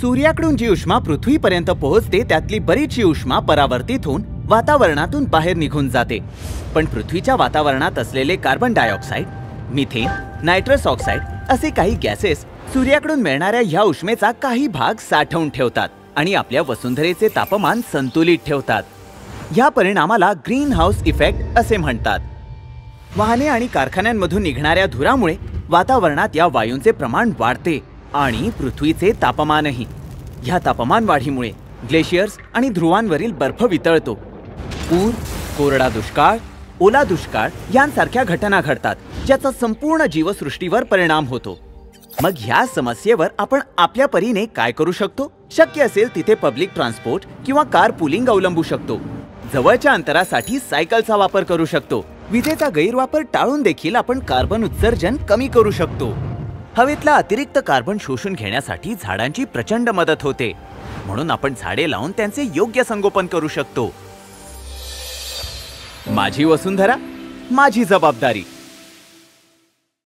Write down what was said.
सूर्याकडून जी उष्मा पृथ्वीपर्यंत पोहोचते त्यातली बरीचशी उष्मा परावर्तित होऊन वातावरणातून बाहेर निघून जाते. पण पृथ्वीच्या वातावरणात असलेले carbon dioxide, methane, nitrous oxide असे काही गॅसेस सूर्याकडून मिळणाऱ्या ह्या उष्मेचा काही भाग साठवून ठेवतात आणि आपल्या वसुंधरेचे तापमान संतुलित ठेवतात. ह्या परिणामाला ग्रीन हाऊस इफेक्ट असे म्हणतात. वाहने आणि कारखान्यांमधून निघणाऱ्या धुरामुळे वातावरणात या वायूंचे प्रमाण वाढते आणि पृथ्वीचे तापमानही. ह्या तापमान वाढीमुळे ग्लेशियर्स आणि ध्रुवांवरील बर्फ वितळतो. पूर, कोरडा दुष्काळ, ओला दुष्काळ यांसारख्या घटना घडतात ज्याचा संपूर्ण जीवसृष्टीवर परिणाम होतो. मग ह्या समस्येवर आपण आपल्या परीने काय करू शकतो? शक्य असेल तिथे पब्लिक ट्रान्सपोर्ट किंवा कार पुलिंग अवलंबू शकतो. जवळच्या अंतरासाठी सायकलचा वापर करू शकतो. विजेचा गैरवापर टाळून देखील आपण कार्बन उत्सर्जन कमी करू शकतो. हवेतला अतिरिक्त कार्बन शोषून घेण्यासाठी झाडांची प्रचंड मदत होते, म्हणून आपण झाडे लावून त्यांचे योग्य संगोपन करू शकतो. माझी वसुंधरा, माझी जबाबदारी.